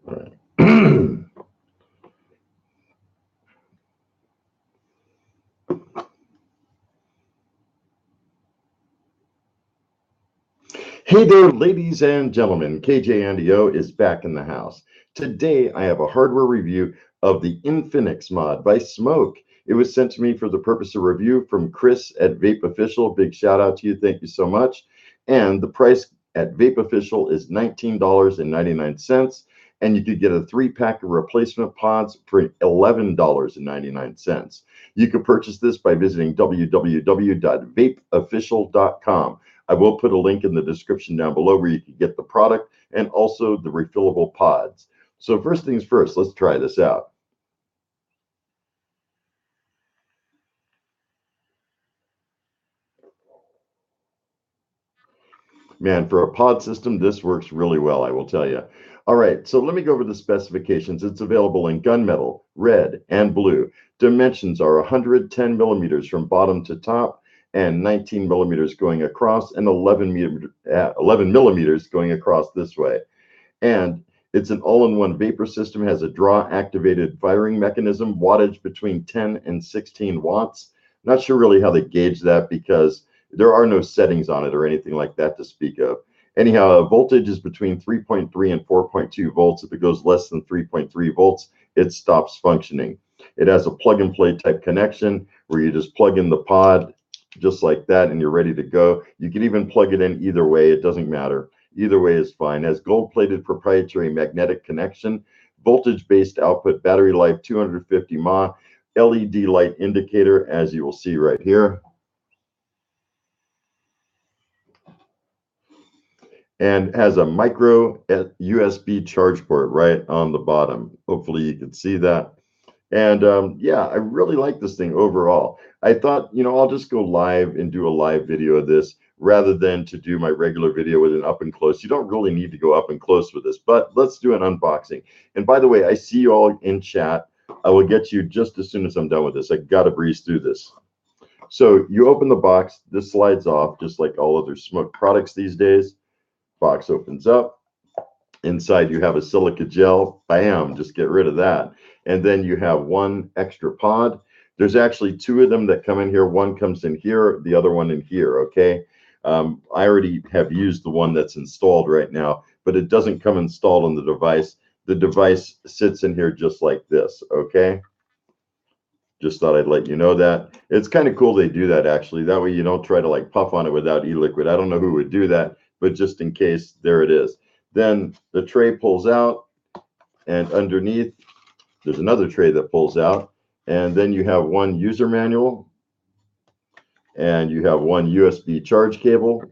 All right. Hey there, ladies and gentlemen. KJ Andy O is back in the house. Today, I have a hardware review of the Infinix mod by SMOK. It was sent to me for the purpose of review from Chris at Vape Official. Big shout out to you. Thank you so much. And the price at Vape Official is $19.99. And you could get a 3-pack of replacement pods for $11.99. You could purchase this by visiting www.vapeofficial.com. I will put a link in the description down below where you can get the product and also the refillable pods. So first things first, let's try this out. Man, for a pod system, this works really well, I will tell you. All right, so let me go over the specifications. It's available in gunmetal, red, and blue. Dimensions are 110 millimeters from bottom to top, and 19 millimeters going across, and 11 millimeters going across this way. And it's an all-in-one vapor system, has a draw-activated firing mechanism, wattage between 10 and 16 watts. Not sure really how they gauge that because there are no settings on it or anything like that to speak of. Anyhow, voltage is between 3.3 and 4.2 volts. If it goes less than 3.3 volts, it stops functioning. It has a plug-and-play type connection where you just plug in the pod just like that and you're ready to go. You can even plug it in either way. It doesn't matter. Either way is fine. It has gold-plated proprietary magnetic connection, voltage-based output, battery life 250 mAh, LED light indicator, as you will see right here. And has a micro USB charge port right on the bottom. Hopefully you can see that. And yeah, I really like this thing overall. I thought, I'll just go live and do a live video of this rather than to do my regular video with an up and close. You don't really need to go up and close with this, but let's do an unboxing. And by the way, I see you all in chat. I will get you just as soon as I'm done with this. I got to breeze through this. So you open the box, this slides off just like all other SMOK products these days. Box opens up. Inside you have a silica gel. Bam, just get rid of that. And then you have one extra pod. There's actually 2 of them that come in here. One comes in here, the other one in here, okay? I already have used the one that's installed right now, but it doesn't come installed on the device. The device sits in here just like this, okay? Just thought I'd let you know that. It's kind of cool they do that, actually. That way you don't try to like puff on it without e-liquid. I don't know who would do that, but just in case, there it is. Then the tray pulls out, and underneath, there's another tray that pulls out. And then you have one user manual, and you have one USB charge cable,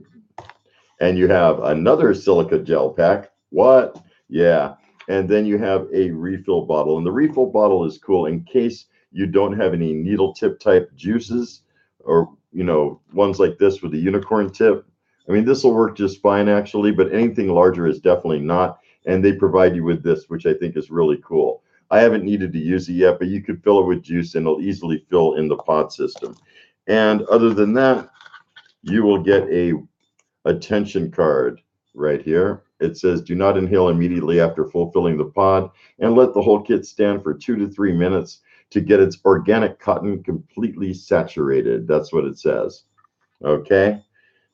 and you have another silica gel pack. What? Yeah. And then you have a refill bottle. And the refill bottle is cool in case you don't have any needle tip type juices or, ones like this with a unicorn tip. I mean, this will work just fine, actually, but anything larger is definitely not. And they provide you with this, which I think is really cool. I haven't needed to use it yet, but you could fill it with juice and it'll easily fill in the pod system. And other than that, you will get a attention card right here. It says, do not inhale immediately after fulfilling the pod and let the whole kit stand for 2 to 3 minutes to get its organic cotton completely saturated. That's what it says. Okay.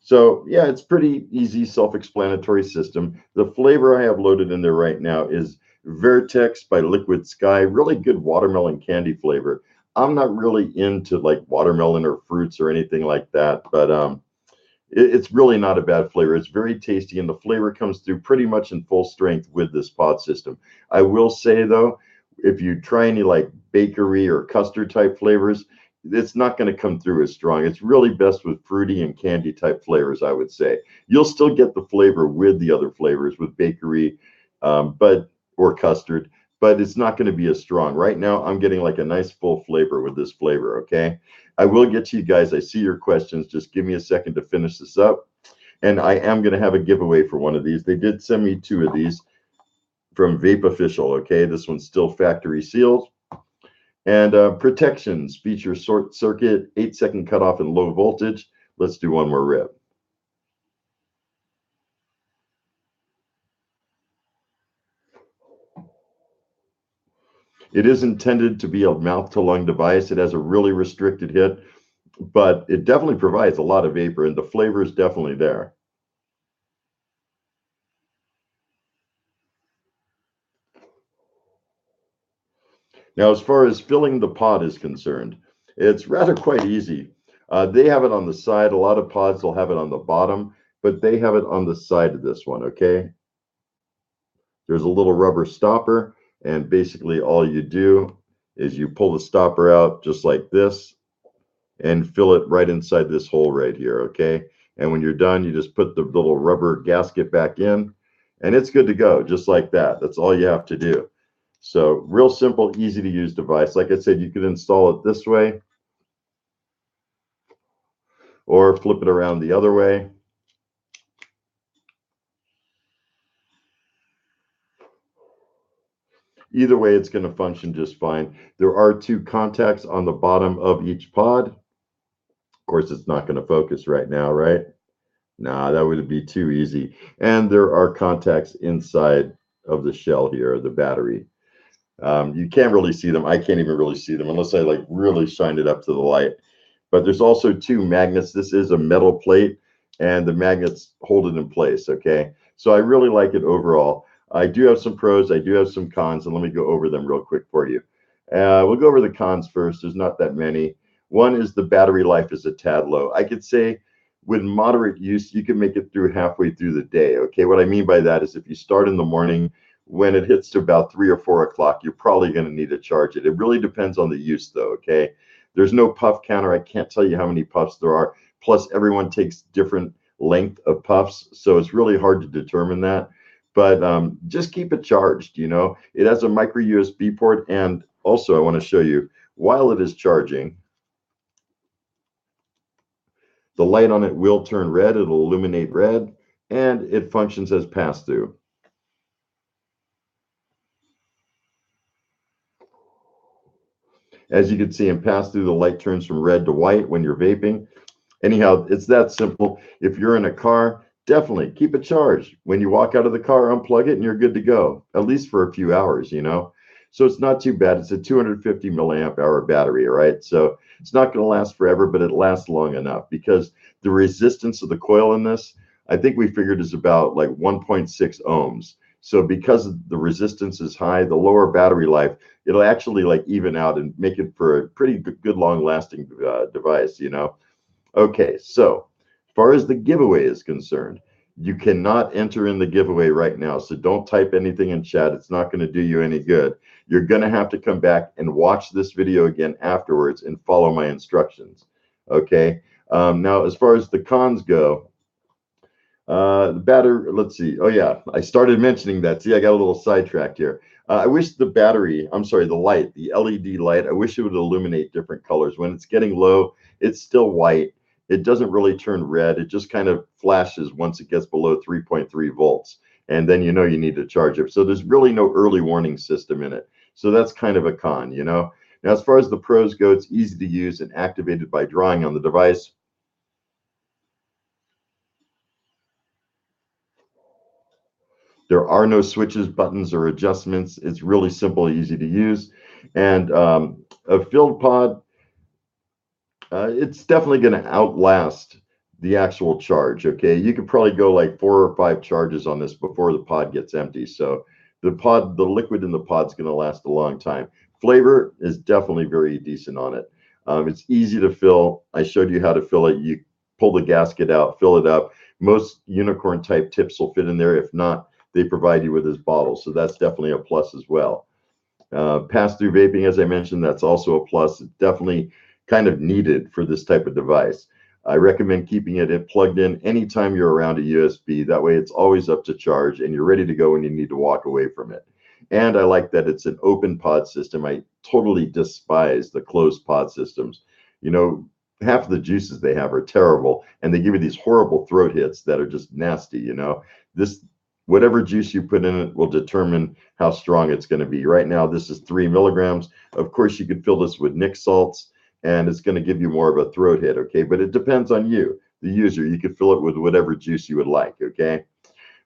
So yeah, it's pretty easy, self-explanatory system. The flavor I have loaded in there right now is Vertex by Liquid Sky. Really good watermelon candy flavor. I'm not really into like watermelon or fruits or anything like that, but it's really not a bad flavor. It's very tasty, and the flavor comes through pretty much in full strength with this pod system. I will say though, if you try any like bakery or custard type flavors, it's not going to come through as strong. It's really best with fruity and candy type flavors, I would say. You'll still get the flavor with the other flavors with bakery, or custard, but it's not going to be as strong. Right now, I'm getting like a nice full flavor with this flavor, okay? I will get to you guys. I see your questions. Just give me a second to finish this up. And I am going to have a giveaway for one of these. They did send me 2 of these from Vape Official, okay? This one's still factory sealed. And protections feature short circuit, 8-second cutoff, and low voltage. Let's do one more rip. It is intended to be a mouth-to-lung device. It has a really restricted hit, but it definitely provides a lot of vapor, and the flavor is definitely there. Now, as far as filling the pod is concerned, it's rather quite easy. They have it on the side. A lot of pods will have it on the bottom, but they have it on the side of this one, okay? There's a little rubber stopper, and basically all you do is you pull the stopper out just like this and fill it right inside this hole right here, okay? And when you're done, you just put the little rubber gasket back in, and it's good to go, just like that. That's all you have to do. So real simple, easy to use device. Like I said, you could install it this way or flip it around the other way. Either way, it's going to function just fine. There are two contacts on the bottom of each pod. Of course, it's not going to focus right now, right? Nah, that would be too easy. And there are contacts inside of the shell here, the battery. You can't really see them. I can't even really see them unless I like really shine it up to the light. But there's also two magnets. This is a metal plate, and the magnets hold it in place, okay? So I really like it overall. I do have some pros, I do have some cons, and let me go over them real quick for you. We'll go over the cons first. There's not that many. One is the battery life is a tad low. I could say with moderate use, you can make it through halfway through the day, okay? What I mean by that is if you start in the morning, when it hits to about 3 or 4 o'clock, you're probably going to need to charge it. It really depends on the use, though, okay? There's no puff counter. I can't tell you how many puffs there are. Plus, everyone takes different length of puffs, so it's really hard to determine that. But just keep it charged, you know. It has a micro USB port, and also I want to show you, while it is charging, the light on it will turn red. It'll illuminate red, and it functions as pass-through. As you can see in pass-through, the light turns from red to white when you're vaping. Anyhow, it's that simple. If you're in a car, definitely keep it charged. When you walk out of the car, unplug it and you're good to go, at least for a few hours, you know. So it's not too bad. It's a 250 milliamp hour battery, right? So it's not going to last forever, but it lasts long enough because the resistance of the coil in this, I think we figured is about like 1.6 ohms. So because the resistance is high, the lower battery life, it'll actually like even out and make it for a pretty good long lasting device, you know. Okay, so as far as the giveaway is concerned, you cannot enter in the giveaway right now. So don't type anything in chat. It's not going to do you any good. You're going to have to come back and watch this video again afterwards and follow my instructions. Okay. Now, as far as the cons go, the battery, let's see. Oh, yeah, I started mentioning that. See, I got a little sidetracked here. I wish the battery, I'm sorry, the light, the LED light, I wish it would illuminate different colors. When it's getting low, it's still white. It doesn't really turn red. It just kind of flashes once it gets below 3.3 volts. And then you know you need to charge it. So there's really no early warning system in it. So that's kind of a con, you know. Now, as far as the pros go, it's easy to use and activated by drawing on the device. There are no switches, buttons, or adjustments. It's really simple, easy to use. And a filled pod, it's definitely going to outlast the actual charge, okay? You could probably go like 4 or 5 charges on this before the pod gets empty. So the liquid in the pod's going to last a long time. Flavor is definitely very decent on it. It's easy to fill. I showed you how to fill it. You pull the gasket out, fill it up. Most unicorn type tips will fit in there. If not, they provide you with this bottle. So that's definitely a plus as well. Pass-through vaping, as I mentioned, that's also a plus. It's definitely kind of needed for this type of device. I recommend keeping it plugged in anytime you're around a USB. That way it's always up to charge and you're ready to go when you need to walk away from it. And I like that it's an open pod system. I totally despise the closed pod systems. You know, half of the juices they have are terrible and they give you these horrible throat hits that are just nasty, you know. Whatever juice you put in it will determine how strong it's going to be. Right now, this is 3 milligrams. Of course, you could fill this with Nic salts, and it's going to give you more of a throat hit, okay? But it depends on you, the user. You could fill it with whatever juice you would like, okay?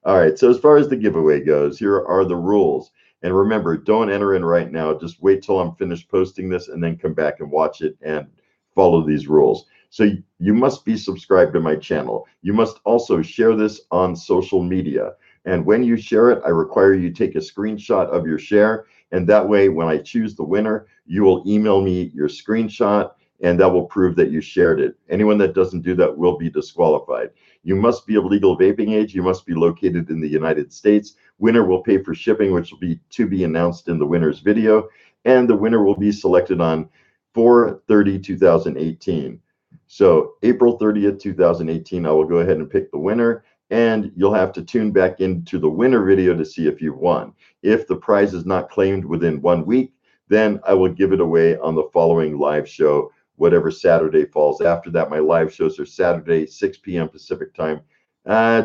All right, so as far as the giveaway goes, here are the rules. And remember, don't enter in right now. Just wait till I'm finished posting this and then come back and watch it and follow these rules. So you must be subscribed to my channel. You must also share this on social media. And when you share it, I require you take a screenshot of your share. And that way, when I choose the winner, you will email me your screenshot, and that will prove that you shared it. Anyone that doesn't do that will be disqualified. You must be of legal vaping age. You must be located in the United States. Winner will pay for shipping, which will be to be announced in the winner's video. And the winner will be selected on 4/30/2018. So April 30th, 2018, I will go ahead and pick the winner, and you'll have to tune back into the winner video to see if you've won. If the prize is not claimed within 1 week, then I will give it away on the following live show, whatever Saturday falls after that. My live shows are Saturday, 6 p.m. Pacific time,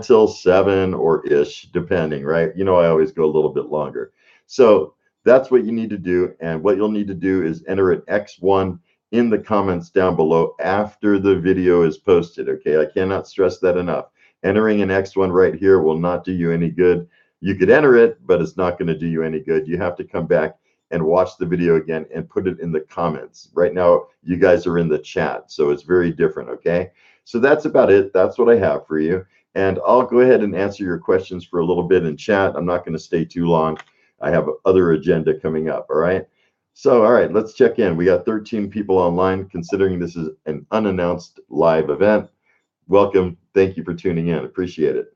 till 7 or ish, depending, right? You know, I always go a little bit longer. So that's what you need to do. And what you'll need to do is enter an X1 in the comments down below after the video is posted. Okay, I cannot stress that enough. Entering an X1 right here will not do you any good. You could enter it, but it's not going to do you any good. You have to come back and watch the video again and put it in the comments. Right now, you guys are in the chat, so it's very different, okay? So that's about it. That's what I have for you. And I'll go ahead and answer your questions for a little bit in chat. I'm not going to stay too long. I have other agenda coming up, all right? So, all right, let's check in. We got 13 people online, considering this is an unannounced live event. Welcome. Thank you for tuning in. Appreciate it.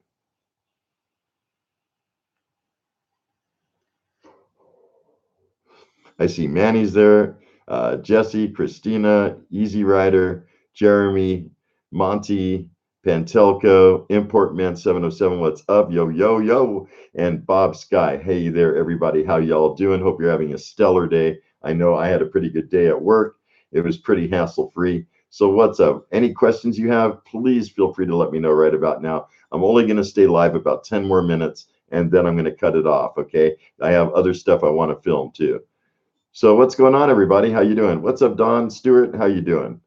I see Manny's there, Jesse, Christina, Easy Rider, Jeremy, Monty, Pantelco, Importman 707, what's up? Yo, yo, yo. And Bob Sky. Hey there, everybody. How y'all doing? Hope you're having a stellar day. I know I had a pretty good day at work. It was pretty hassle-free. So what's up? Any questions you have, please feel free to let me know right about now. I'm only going to stay live about 10 more minutes, and then I'm going to cut it off, okay? I have other stuff I want to film too. So what's going on, everybody? How you doing? What's up, Don Stewart? How you doing?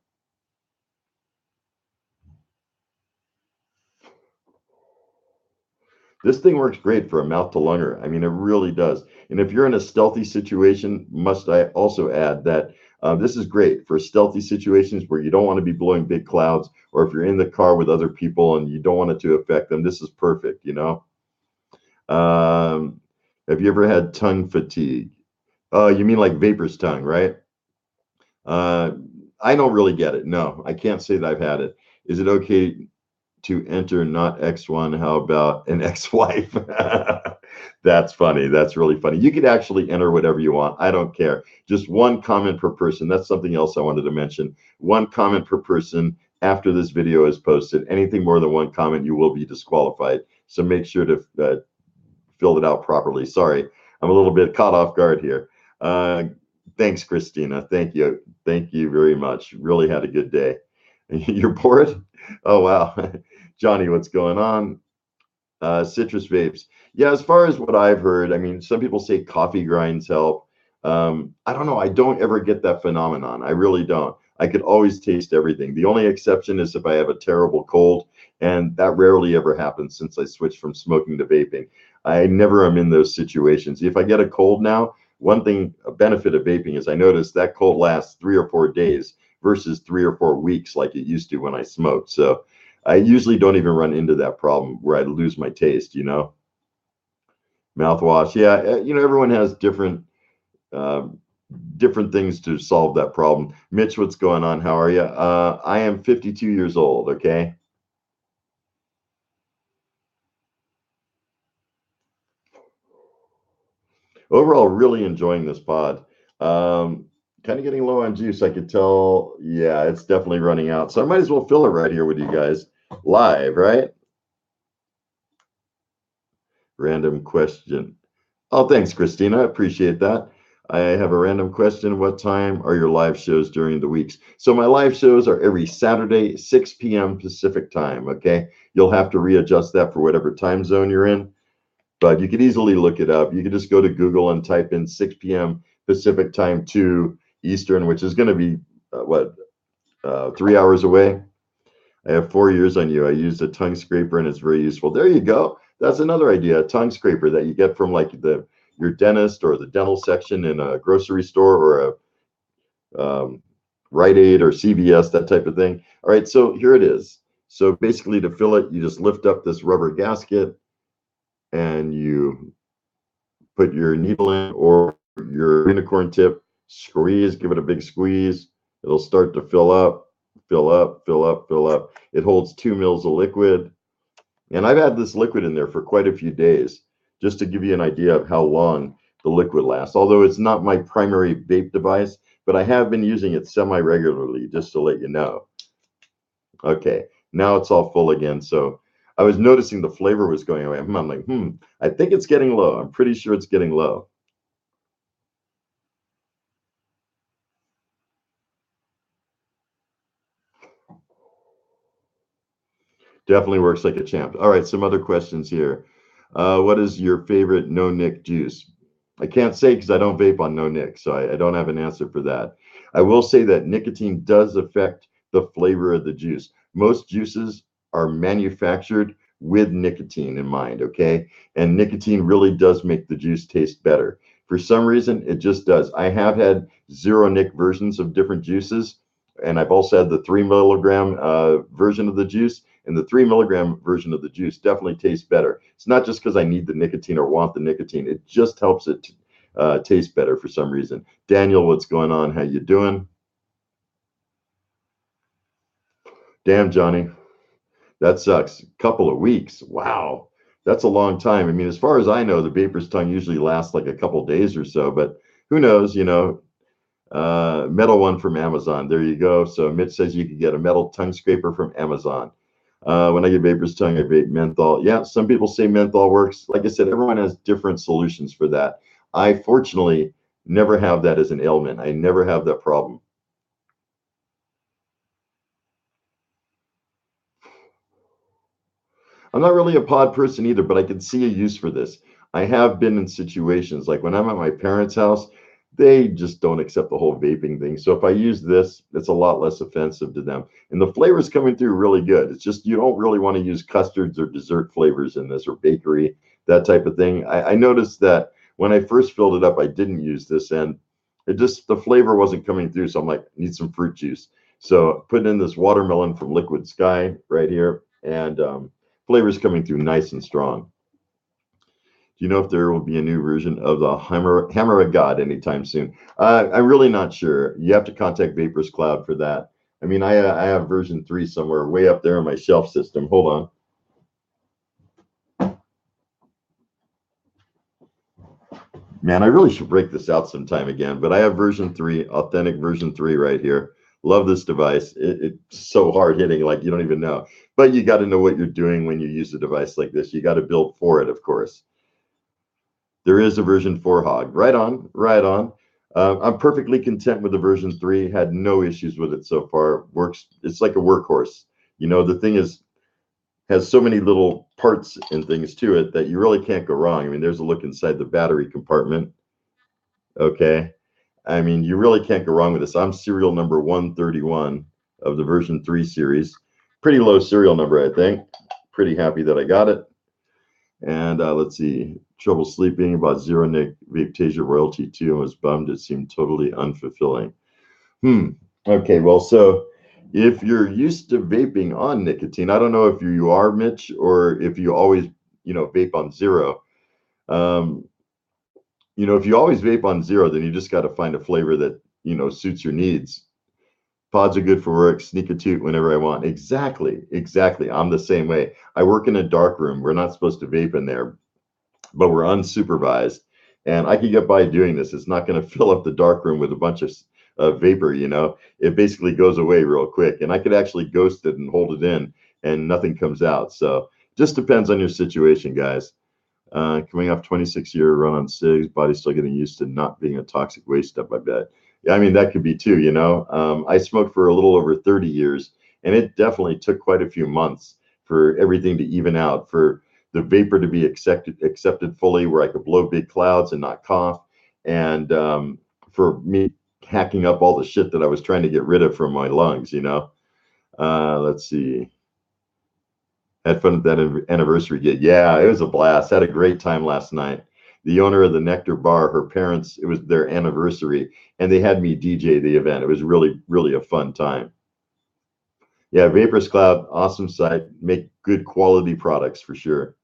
This thing works great for a mouth to lunger. I mean, it really does. And if you're in a stealthy situation, must I also add that this is great for stealthy situations where you don't want to be blowing big clouds, or if you're in the car with other people and you don't want it to affect them, this is perfect, you know? Have you ever had tongue fatigue? You mean like vapor's tongue, right? I don't really get it. No, I can't say that I've had it. Is it okay to enter not X1? How about an ex-wife? That's funny. That's really funny. You could actually enter whatever you want. I don't care. Just one comment per person. That's something else I wanted to mention. One comment per person after this video is posted. Anything more than one comment, you will be disqualified. So make sure to fill it out properly. Sorry, I'm a little bit caught off guard here. Thanks, Christina. Thank you. Thank you very much. Really had a good day. You're bored? Oh, wow. Johnny, what's going on? Citrus vapes. Yeah, as far as what I've heard, I mean, some people say coffee grinds help. I don't know. I don't ever get that phenomenon. I really don't. I could always taste everything. The only exception is if I have a terrible cold, and that rarely ever happens since I switched from smoking to vaping. I never am in those situations. If I get a cold now, one thing, a benefit of vaping is I notice that cold lasts 3 or 4 days versus 3 or 4 weeks like it used to when I smoked. So I usually don't even run into that problem where I lose my taste, you know. Mouthwash. Yeah, you know, everyone has different things to solve that problem. Mitch, what's going on? How are you? I am 52 years old, okay? Overall, really enjoying this pod. Kind of getting low on juice, I could tell. Yeah, it's definitely running out. So I might as well fill it right here with you guys live, right? Random question. Oh, thanks, Christina. I appreciate that. I have a random question. What time are your live shows during the weeks? So my live shows are every Saturday, 6 p.m. Pacific time, okay? You'll have to readjust that for whatever time zone you're in, but you could easily look it up. You could just go to Google and type in 6 p.m. Pacific time to Eastern, which is going to be, 3 hours away. I have 4 years on you. I used a tongue scraper and it's very useful. There you go. That's another idea, a tongue scraper that you get from like the your dentist or the dental section in a grocery store or a Rite Aid or CVS, that type of thing. All right, so here it is. So basically to fill it, you just lift up this rubber gasket and you put your needle in or your unicorn tip, squeeze, give it a big squeeze. It'll start to fill up, fill up, fill up, fill up. It holds 2 mils of liquid. And I've had this liquid in there for quite a few days, just to give you an idea of how long the liquid lasts. Although it's not my primary vape device, but I have been using it semi-regularly, just to let you know. Okay, now it's all full again. So I was noticing the flavor was going away. I'm like, I think it's getting low. I'm pretty sure it's getting low. Definitely works like a champ. All right, some other questions here. What is your favorite no-nic juice? I can't say because I don't vape on no-nic, so I don't have an answer for that. I will say that nicotine does affect the flavor of the juice. Most juices are manufactured with nicotine in mind, okay? And nicotine really does make the juice taste better. For some reason, it just does. I have had zero nic versions of different juices, and I've also had the 3 milligram version of the juice. And the 3 milligram version of the juice definitely tastes better. It's not just because I need the nicotine or want the nicotine. It just helps it taste better for some reason. Daniel, what's going on? How you doing? Damn, Johnny, that sucks. Couple of weeks. Wow, that's a long time. I mean, as far as I know, the vapor's tongue usually lasts like a couple days or so, but who knows? You know, metal one from Amazon. There you go. So Mitch says you can get a metal tongue scraper from Amazon. When I get vapor's tongue, I vape menthol. Yeah, some people say menthol works. Like I said, everyone has different solutions for that. I fortunately never have that as an ailment. I never have that problem. I'm not really a pod person either, but I can see a use for this. I have been in situations like when I'm at my parents' house, they just don't accept the whole vaping thing. So if I use this, it's a lot less offensive to them. And the flavor's coming through really good. It's just you don't really want to use custards or dessert flavors in this or bakery, that type of thing. I noticed that when I first filled it up, I didn't use this and it just the flavor wasn't coming through. So I'm like, need some fruit juice. So put in this watermelon from Liquid Sky right here. And flavors coming through nice and strong. Do you know if there will be a new version of the Hammer of God anytime soon? I'm really not sure. You have to contact Vapors Cloud for that. I mean, I have version 3 somewhere way up there in my shelf system. Hold on. Man, I really should break this out sometime again, but I have version 3, authentic version 3 right here. Love this device. It's so hard hitting, like you don't even know. But you got to know what you're doing when you use a device like this. You got to build for it, of course. There is a version 4 hog. Right on, right on. I'm perfectly content with the version 3. Had no issues with it so far. Works. It's like a workhorse. You know, the thing has so many little parts and things to it that you really can't go wrong. I mean, there's a look inside the battery compartment. Okay. I mean, you really can't go wrong with this. I'm serial number 131 of the version 3 series. Pretty low serial number, I think. Pretty happy that I got it. And let's see, trouble sleeping about zero nic Vaptasia royalty 2 and was bummed. It seemed totally unfulfilling. Okay, well, so if you're used to vaping on nicotine, I don't know if you are, Mitch, or if you always, vape on zero. If you always vape on zero, then you just got to find a flavor that, suits your needs. Pods are good for work, sneak a toot whenever I want. Exactly. I'm the same way. I work in a dark room. We're not supposed to vape in there, but we're unsupervised. And I can get by doing this. It's not going to fill up the dark room with a bunch of vapor, It basically goes away real quick. And I could actually ghost it and hold it in and nothing comes out. So just depends on your situation, guys. Coming off 26-year run on cigs, body's still getting used to not being a toxic waste up, I bet. Yeah, I mean, that could be too, I smoked for a little over 30 years, and it definitely took quite a few months for everything to even out, for the vapor to be accepted fully, where I could blow big clouds and not cough, and for me hacking up all the shit that I was trying to get rid of from my lungs, Let's see. Had fun at that anniversary gig. Yeah, it was a blast. Had a great time last night. the owner of the Nectar Bar, her parents, it was their anniversary, and they had me DJ the event. It was really, really a fun time. Yeah, Vapors Cloud, awesome site, make good quality products for sure.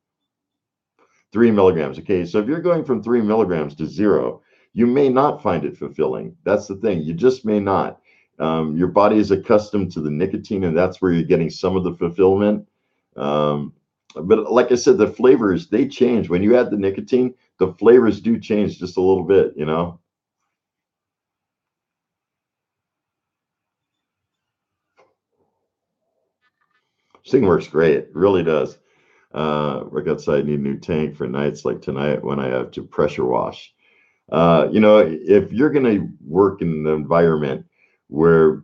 3 milligrams. Okay, so if you're going from 3 milligrams to 0, you may not find it fulfilling. That's the thing. You just may not. Your body is accustomed to the nicotine, and that's where you're getting some of the fulfillment. But like I said, the flavors, they change. When you add the nicotine, the flavors do change just a little bit, you know? This thing works great. It really does. Work outside, need a new tank for nights like tonight when I have to pressure wash. You know, if you're going to work in an environment where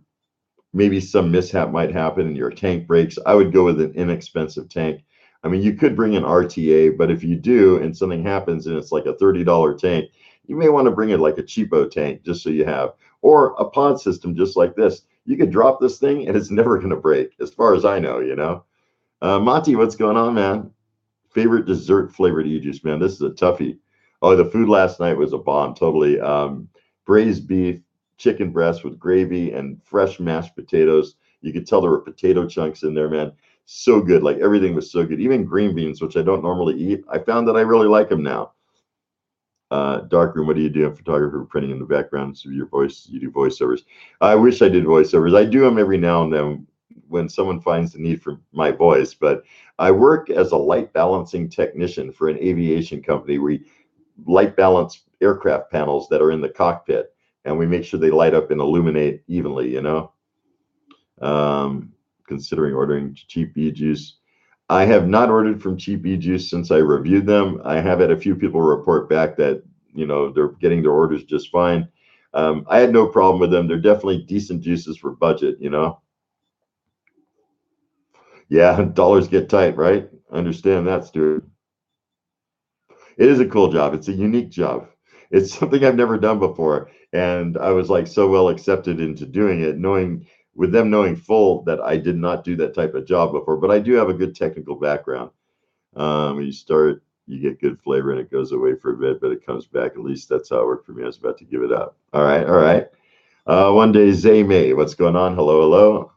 maybe some mishap might happen and your tank breaks, I would go with an inexpensive tank. I mean, you could bring an RTA, but if you do and something happens and it's like a $30 tank, you may want to bring it like a cheapo tank just so you have, or a pod system just like this. You could drop this thing and it's never going to break, as far as I know, you know. Monty, what's going on, man? Favorite dessert flavored e-juice, man. This is a toughie. Oh, the food last night was a bomb, totally. Braised beef, chicken breast with gravy, and fresh mashed potatoes. You could tell there were potato chunks in there, man. So good. Like everything was so good. Even green beans, which I don't normally eat. I found that I really like them now. Darkroom, what do you do? A photographer printing in the background. So your voice, you do voiceovers. I wish I did voiceovers. I do them every now and then when someone finds the need for my voice, but I work as a light balancing technician for an aviation company. We light balance aircraft panels that are in the cockpit, and we make sure they light up and illuminate evenly, you know. Considering ordering cheap e-juice. I have not ordered from cheap e-juice since I reviewed them. I have had a few people report back that, you know, they're getting their orders just fine. I had no problem with them. They're definitely decent juices for budget, you know. Yeah, dollars get tight, right? Understand that, Stuart. It is a cool job. It's a unique job. It's something I've never done before. And I was like so well accepted into doing it, knowing with them knowing full that I did not do that type of job before, but I do have a good technical background. You start, you get good flavor and it goes away for a bit, but it comes back. At least that's how it worked for me. I was about to give it up. All right. All right. One day, Zay May, what's going on? Hello. Hello.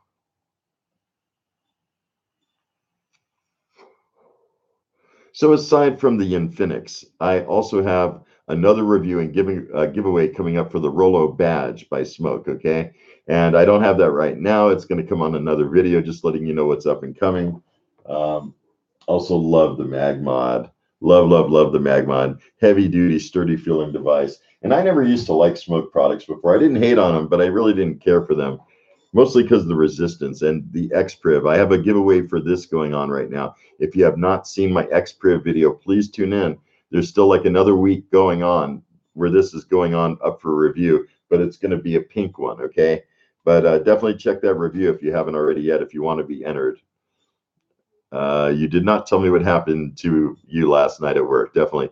So aside from the Infinix, I also have another review and giveaway coming up for the Rolo badge by SMOK. Okay, and I don't have that right now. It's going to come on another video, just letting you know what's up and coming. Um, Also love the MagMod. Love, love, love the MagMod. Heavy duty, sturdy feeling device. And I never used to like SMOK products before. I didn't hate on them, but I really didn't care for them. Mostly because of the resistance and the XPriv. I have a giveaway for this going on right now. If you have not seen my XPriv video, please tune in. There's still like another week going on where this is going on up for review, but it's going to be a pink one, okay? But definitely check that review if you haven't already yet, if you want to be entered. You did not tell me what happened to you last night at work. Definitely.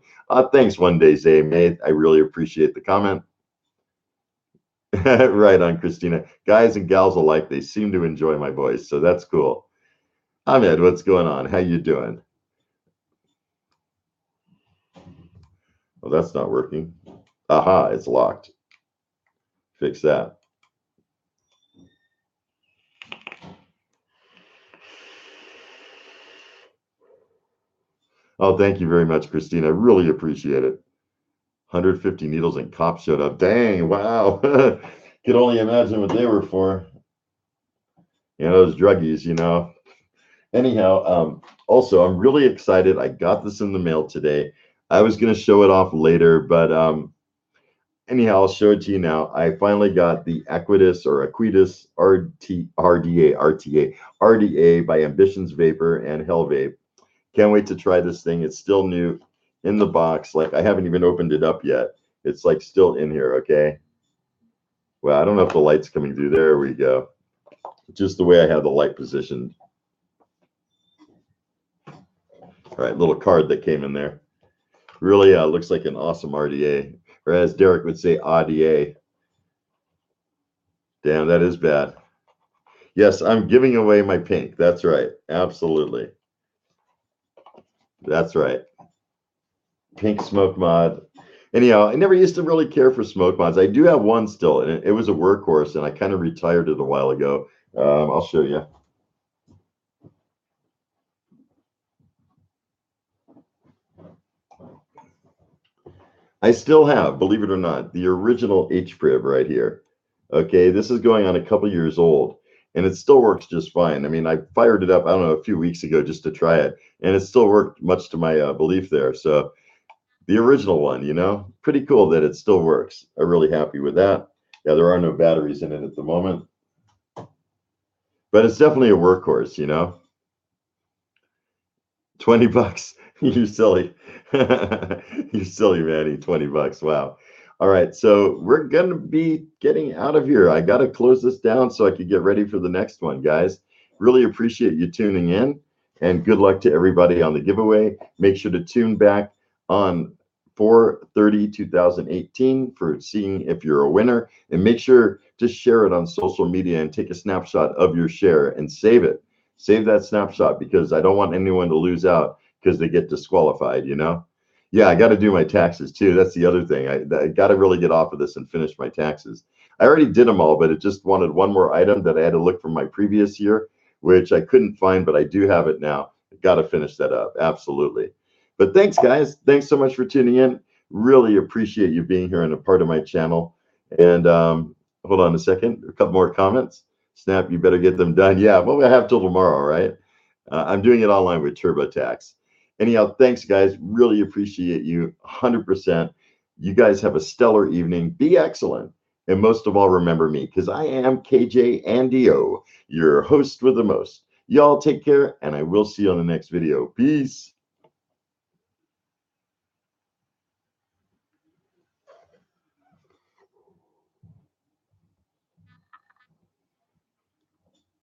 Thanks one day, Zay May. I really appreciate the comment. Right on, Christina. Guys and gals alike, they seem to enjoy my voice, so that's cool. Ahmed, what's going on? How you doing? Oh, that's not working. Aha, it's locked. Fix that. Oh, thank you very much, Christina. I really appreciate it. 150 needles and cops showed up. Dang, wow. Could only imagine what they were for. You know, those druggies, you know. Anyhow, also, I'm really excited. I got this in the mail today. I was going to show it off later, but anyhow, I'll show it to you now. I finally got the Aquitas RDA by Ambitions Vapor and Hell Vape. Can't wait to try this thing. It's still new in the box. Like I haven't even opened it up yet. It's like still in here, okay? Well, I don't know if the light's coming through. There we go. Just the way I have the light positioned. All right, little card that came in there. Really looks like an awesome RDA, or as Derek would say, RDA. Damn, that is bad. Yes, I'm giving away my pink. That's right. Absolutely. That's right. Pink smoke mod. Anyhow, I never used to really care for smoke mods. I do have one still, and it was a workhorse, and I kind of retired it a while ago. I'll show you. I still have, believe it or not, the original HPrib right here. Okay, this is going on a couple years old, and it still works just fine. I mean, I fired it up, I don't know, a few weeks ago just to try it, and it still worked much to my belief there. So the original one, pretty cool that it still works. I'm really happy with that. Yeah, there are no batteries in it at the moment, but it's definitely a workhorse. 20 bucks. You're silly. You're silly, Manny. 20 bucks. Wow. All right. So we're going to be getting out of here. I got to close this down so I can get ready for the next one, guys. Really appreciate you tuning in, and good luck to everybody on the giveaway. Make sure to tune back on 4/30/2018 for seeing if you're a winner, and make sure to share it on social media and take a snapshot of your share and save it. Save that snapshot, because I don't want anyone to lose out because they get disqualified. Yeah, I got to do my taxes too. That's the other thing. I got to really get off of this and finish my taxes. I already did them all, but it just wanted one more item that I had to look from my previous year, which I couldn't find, but I do have it now. Got to finish that up. Absolutely. But thanks, guys. Thanks so much for tuning in. Really appreciate you being here and a part of my channel. And hold on a second. A couple more comments. Snap, you better get them done. Yeah, well, I have till tomorrow, right? I'm doing it online with TurboTax. Anyhow, thanks, guys. Really appreciate you 100%. You guys have a stellar evening. Be excellent. And most of all, remember me, because I am KJ Andio, your host with the most. Y'all take care, and I will see you on the next video. Peace.